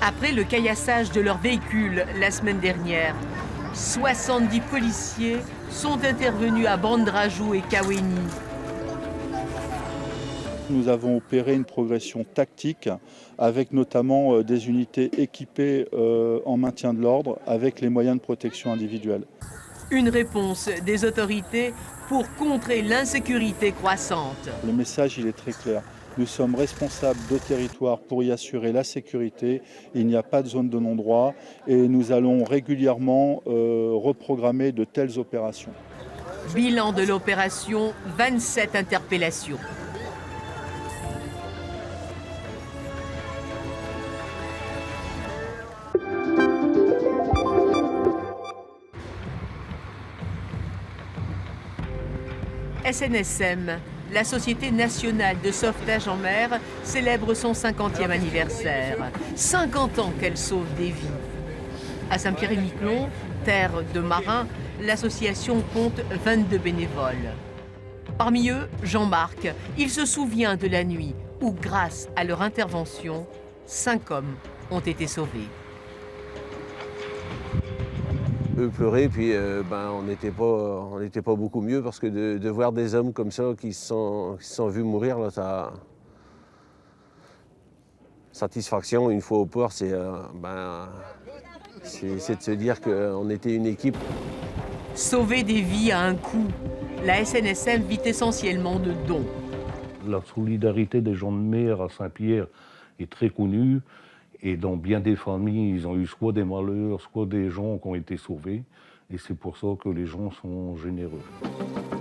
Après le caillassage de leur véhicule la semaine dernière, 70 policiers sont intervenus à Bandrajou et Kaweni. Nous avons opéré une progression tactique avec notamment des unités équipées en maintien de l'ordre avec les moyens de protection individuelle. Une réponse des autorités pour contrer l'insécurité croissante. Le message, il est très clair. Nous sommes responsables de territoire pour y assurer la sécurité. Il n'y a pas de zone de non-droit et nous allons régulièrement reprogrammer de telles opérations. Bilan de l'opération, 27 interpellations. SNSM, la Société nationale de sauvetage en mer, célèbre son 50e anniversaire. 50 ans qu'elle sauve des vies. À Saint-Pierre-et-Miquelon, terre de marins, l'association compte 22 bénévoles. Parmi eux, Jean-Marc. Il se souvient de la nuit où, grâce à leur intervention, 5 hommes ont été sauvés. Eux pleuraient, puis on n'était pas beaucoup mieux parce que de voir des hommes comme ça qui se sont vus mourir, là, ça... Satisfaction, une fois au port, c'est de se dire qu'on était une équipe. Sauver des vies à un coût. La SNSM vit essentiellement de dons. La solidarité des gens de mer à Saint-Pierre est très connue. Et dans bien des familles, ils ont eu soit des malheurs, soit des gens qui ont été sauvés. Et c'est pour ça que les gens sont généreux.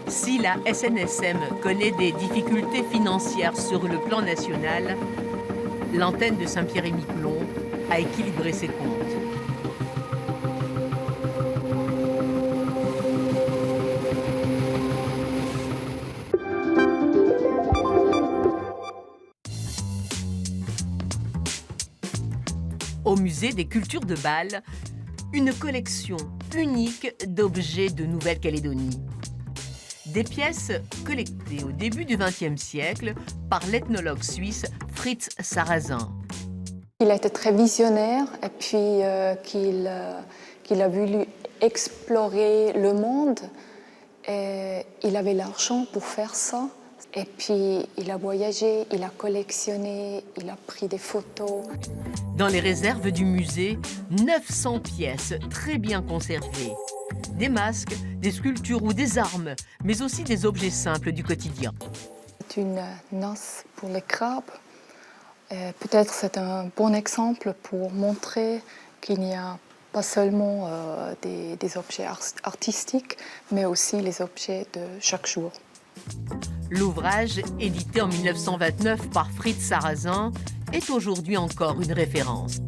Si la SNSM connaît des difficultés financières sur le plan national, l'antenne de Saint-Pierre-et-Miquelon a équilibré ses comptes. Au musée des cultures de Bâle, une collection unique d'objets de Nouvelle-Calédonie. Des pièces collectées au début du XXe siècle par l'ethnologue suisse Fritz Sarrazin. Il a été très visionnaire et puis qu'il a voulu explorer le monde. Et il avait l'argent pour faire ça. Et puis, il a voyagé, il a collectionné, il a pris des photos. Dans les réserves du musée, 900 pièces très bien conservées. Des masques, des sculptures ou des armes, mais aussi des objets simples du quotidien. C'est une nasse pour les crabes. Peut-être c'est un bon exemple pour montrer qu'il n'y a pas seulement des objets artistiques, mais aussi les objets de chaque jour. L'ouvrage, édité en 1929 par Fritz Sarrazin, est aujourd'hui encore une référence.